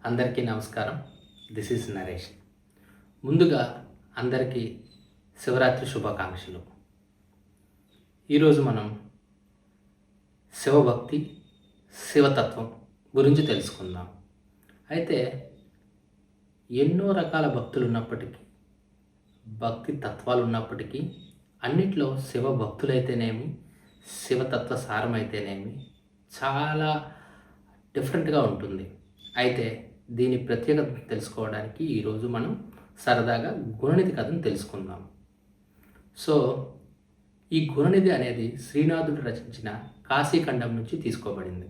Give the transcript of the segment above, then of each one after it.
అందరికీ నమస్కారం. This is Naresh. ముందుగా అందరికీ శివరాత్రి శుభాకాంక్షలు. ఈరోజు మనం శివభక్తి, శివతత్వం గురించి తెలుసుకుందాం. అయితే ఎన్నో రకాల భక్తులు ఉన్నప్పటికీ, భక్తి తత్వాలు ఉన్నప్పటికీ, అన్నిట్లో శివభక్తులైతేనేమి, శివతత్వ సారం అయితేనేమి చాలా డిఫరెంట్గా ఉంటుంది. అయితే దీని ప్రత్యేకత తెలుసుకోవడానికి ఈరోజు మనం సరదాగా గుణనిధి కథను తెలుసుకుందాం. సో ఈ గుణనిధి అనేది శ్రీనాథుడు రచించిన కాశీఖండం నుంచి తీసుకోబడింది.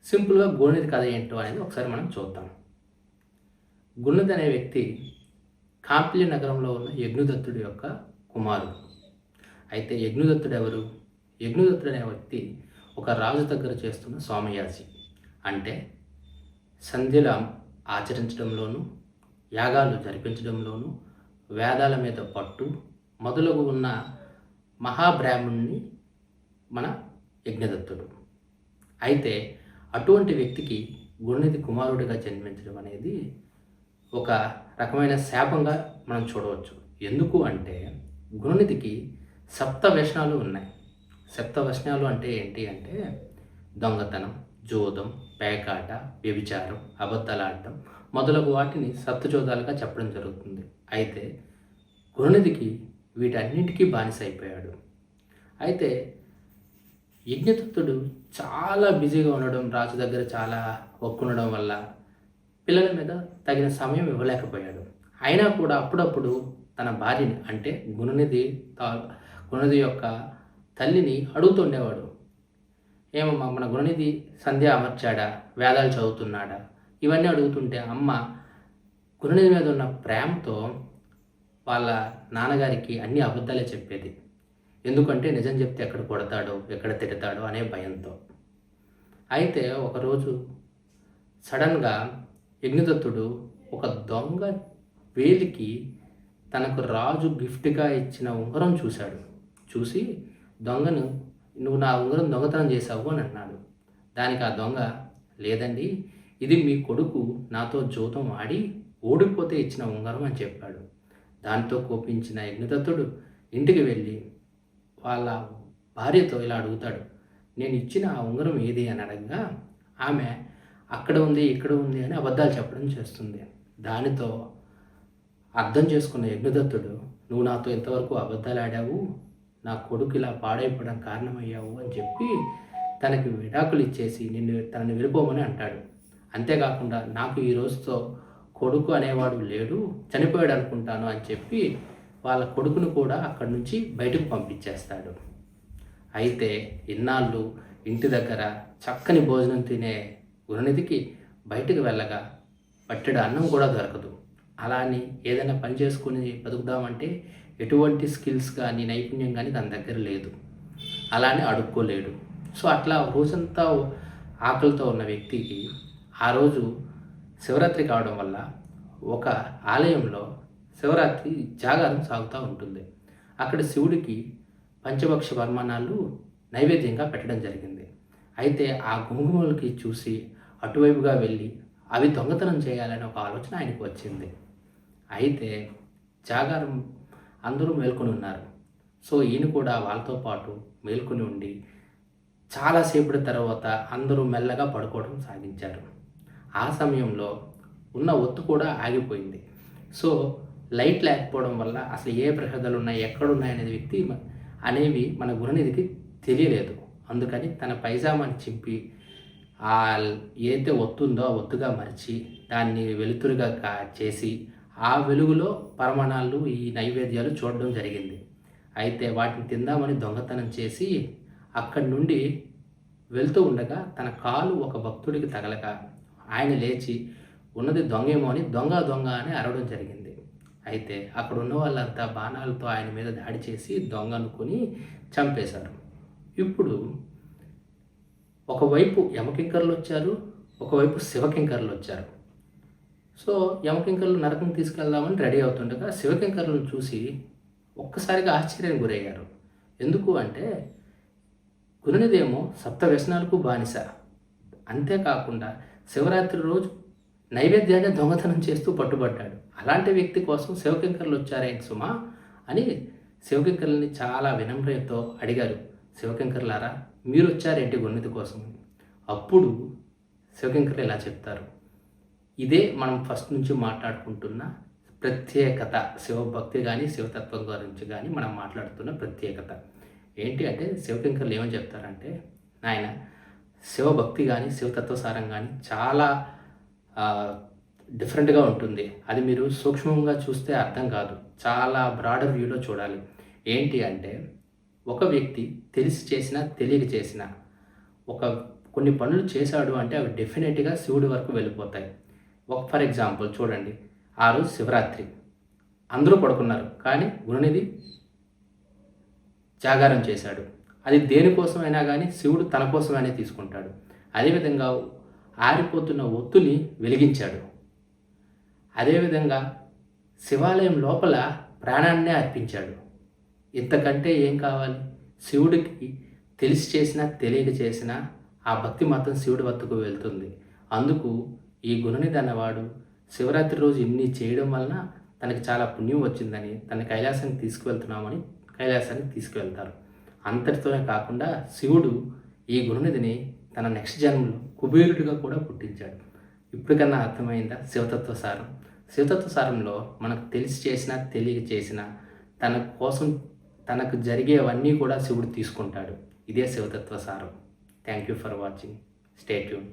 సింపుల్గా గుణనిధి కథ ఏంటో అనేది ఒకసారి మనం చూద్దాం. గుణనిధి అనే వ్యక్తి కాంపిల్య నగరంలో ఉన్న యజ్ఞదత్తుడి యొక్క కుమారుడు. అయితే యజ్ఞదత్తుడు ఎవరు? యజ్ఞదత్తుడు అనే వ్యక్తి ఒక రాజు దగ్గర చేస్తున్న సోమయాజి. అంటే సంధ్యలు ఆచరించడంలోనూ, యాగాలు జరిపించడంలోనూ, వేదాల మీద పట్టు మొదలగు ఉన్న మహాబ్రాహ్మణుని మన యజ్ఞదత్తుడు. అయితే అటువంటి వ్యక్తికి గుణనిధి కుమారుడిగా జన్మించడం అనేది ఒక రకమైన శాపంగా మనం చూడవచ్చు. ఎందుకు అంటే గుణనిధికి సప్త వ్యసనాలు ఉన్నాయి. సప్త వ్యసనాలు అంటే ఏంటి అంటే దొంగతనం, జోదం, పేకాట, వ్యభిచారం, అబద్ధాలాడటం మొదలగు వాటిని సప్తజోదాలుగా చెప్పడం జరుగుతుంది. అయితే గుణనిధికి వీటన్నింటికీ బానిస అయిపోయాడు. అయితే యజ్ఞదత్తుడు చాలా బిజీగా ఉండడం, రాజు దగ్గర చాలా వర్క్ ఉండడం వల్ల పిల్లల మీద తగిన సమయం ఇవ్వలేకపోయాడు. అయినా కూడా అప్పుడప్పుడు తన భార్యని అంటే గుణనిధి యొక్క తల్లిని అడుగుతుండేవాడు. ఏమమ్మా మన గుణనిధి సంధ్య అమర్చాడా, వేదాలు చదువుతున్నాడా, ఇవన్నీ అడుగుతుంటే అమ్మ గుణనిధి మీద ఉన్న ప్రేమతో వాళ్ళ నాన్నగారికి అన్ని అబద్ధాలే చెప్పేది. ఎందుకంటే నిజం చెప్తే ఎక్కడ కొడతాడో, ఎక్కడ తిడతాడో అనే భయంతో. అయితే ఒకరోజు సడన్గా యజ్ఞదత్తుడు ఒక దొంగ వేలికి తనకు రాజు గిఫ్ట్గా ఇచ్చిన ఉంగరం చూశాడు. చూసి దొంగను, నువ్వు నా ఉంగరం దొంగతనం చేశావు అని అన్నాడు. దానికి ఆ దొంగ, లేదండి, ఇది మీ కొడుకు నాతో జూదం ఆడి ఓడిపోతే ఇచ్చిన ఉంగరం అని చెప్పాడు. దాంతో కోపించిన యజ్ఞదత్తుడు ఇంటికి వెళ్ళి వాళ్ళ భార్యతో ఇలా అడుగుతాడు, నేను ఇచ్చిన ఆ ఉంగరం ఏది అని అడగగా ఆమె అక్కడ ఉంది, ఇక్కడ ఉంది అని అబద్ధాలు చెప్పడం చేస్తుంది. దానితో అర్థం చేసుకున్న యజ్ఞదత్తుడు, నువ్వు నాతో ఇంతవరకు అబద్ధాలు ఆడావు, నా కొడుకు ఇలా పాడైపోవడం కారణమయ్యావు అని చెప్పి తనకి విడాకులు ఇచ్చేసి తనని వెళ్ళిపోమని అంటాడు. అంతేకాకుండా నాకు ఈ రోజుతో కొడుకు అనేవాడు లేడు, చనిపోయాడు అనుకుంటాను అని చెప్పి వాళ్ళ కొడుకును కూడా అక్కడి నుంచి బయటకు పంపించేస్తాడు. అయితే ఇన్నాళ్ళు ఇంటి దగ్గర చక్కని భోజనం తినే గుణనిధికి బయటకు వెళ్ళగా పట్టెడు అన్నం కూడా దొరకదు. అలా అని ఏదైనా పని చేసుకుని బతుకుదామంటే ఎటువంటి స్కిల్స్ కానీ నైపుణ్యం కానీ తన దగ్గర లేదు. అలానే అడుక్కోలేడు. సో అట్లా రోజంతా ఆకలితో ఉన్న వ్యక్తికి ఆ రోజు శివరాత్రి కావడం వల్ల ఒక ఆలయంలో శివరాత్రి జాగారం సాగుతూ ఉంటుంది. అక్కడ శివుడికి పంచభక్ష పరమాణాలు నైవేద్యంగా పెట్టడం జరిగింది. అయితే ఆ కుంకుమలకి చూసి అటువైపుగా వెళ్ళి అవి దొంగతనం చేయాలనే ఒక ఆలోచన ఆయనకు వచ్చింది. అయితే జాగారం అందరూ మేల్కొని ఉన్నారు. సో ఈయన కూడా వాళ్ళతో పాటు మేల్కొని ఉండి చాలాసేపటి తర్వాత అందరూ మెల్లగా పడుకోవడం సాగించారు. ఆ సమయంలో ఉన్న ఒత్తు కూడా ఆగిపోయింది. సో లైట్ లేకపోవడం వల్ల అసలు ఏ ప్రహదలు ఉన్నాయి, ఎక్కడున్నాయనేది అనేవి మన గుణనిధికి తెలియలేదు. అందుకని తన పైజామాని చింపి ఆ ఏదైతే ఒత్తుందో ఆ ఒత్తుగా మరిచి దాన్ని వెలుతురుగా చేసి ఆ వెలుగులో పరమాణాలు ఈ నైవేద్యాలు చూడడం జరిగింది. అయితే వాటిని తిందామని దొంగతనం చేసి అక్కడి నుండి వెళ్తూ ఉండగా తన కాలు ఒక భక్తుడికి తగలక ఆయన లేచి ఉన్నది దొంగేమో అని దొంగ దొంగ అని అరవడం జరిగింది. అయితే అక్కడ ఉన్న వాళ్ళంతా బాణాలతో ఆయన మీద దాడి చేసి దొంగ అనుకుని చంపేశారు. ఇప్పుడు ఒకవైపు యమకింకర్లు వచ్చారు, ఒకవైపు శివకింకర్లు వచ్చారు. సో యమకింకర్లు నరకం తీసుకెళ్దామని రెడీ అవుతుండగా శివకింకర్లను చూసి ఒక్కసారిగా ఆశ్చర్యానికి గురయ్యారు. ఎందుకు అంటే గుణనిధేమో సప్త వ్యసనాలకు బానిస, అంతేకాకుండా శివరాత్రి రోజు నైవేద్యాన్ని దొంగతనం చేస్తూ పట్టుబడ్డాడు. అలాంటి వ్యక్తి కోసం శివకింకరులు వచ్చారేంటి సుమా అని శివకింకరుల్ని చాలా వినమ్రతతో అడిగారు. శివకింకరులారా, మీరు వచ్చారేంటి గుణనిధి కోసం? అప్పుడు శివకింకరులు ఇలా చెప్తారు, ఇదే మనం ఫస్ట్ నుంచి మాట్లాడుకుంటున్న ప్రత్యేకత, శివభక్తి కానీ శివతత్వం గురించి కానీ మనం మాట్లాడుతున్న ప్రత్యేకత ఏంటి అంటే, శివకింకరులు ఏమని చెప్తారంటే, నాయన శివభక్తి కానీ శివతత్వసారం కానీ చాలా డిఫరెంట్గా ఉంటుంది. అది మీరు సూక్ష్మంగా చూస్తే అర్థం కాదు, చాలా బ్రాడర్ వ్యూలో చూడాలి. ఏంటి అంటే, ఒక వ్యక్తి తెలిసి చేసినా తెలియక చేసినా కొన్ని పనులు చేశాడు అంటే అవి డెఫినెట్గా శివుడి వరకు వెళ్ళిపోతాయి. ఫర్ ఎగ్జాంపుల్ చూడండి, ఆ రోజు శివరాత్రి అందరూ పడుకున్నారు, కానీ గుణనిధి జాగారం చేశాడు. అది దేనికోసమైనా కానీ శివుడు తన కోసమైనా తీసుకుంటాడు. అదేవిధంగా ఆరిపోతున్న ఒత్తుని వెలిగించాడు. అదేవిధంగా శివాలయం లోపల ప్రాణాన్నే అర్పించాడు. ఇంతకంటే ఏం కావాలి? శివుడికి తెలిసి చేసినా తెలియక చేసినా ఆ భక్తి మాత్రం శివుడి వద్దకు వెళ్తుంది. అందుకు ఈ గుణనిధి అన్నవాడు శివరాత్రి రోజు ఇన్ని చేయడం వలన తనకి చాలా పుణ్యం వచ్చిందని, తన కైలాసానికి తీసుకువెళ్తున్నామని కైలాసానికి తీసుకువెళ్తారు. అంతటితోనే కాకుండా శివుడు ఈ గుణనిధిని తన నెక్స్ట్ జన్మలో కుబేరుడిగా కూడా పుట్టించాడు. ఇప్పటికన్నా అర్థమైందా శివతత్వ సారం? శివతత్వ సారంలో మనకు తెలిసి చేసినా తెలియక చేసినా తన కోసం తనకు జరిగేవన్నీ కూడా శివుడు తీసుకుంటాడు. ఇదే శివతత్వ సారం. Thank you for watching. Stay tune.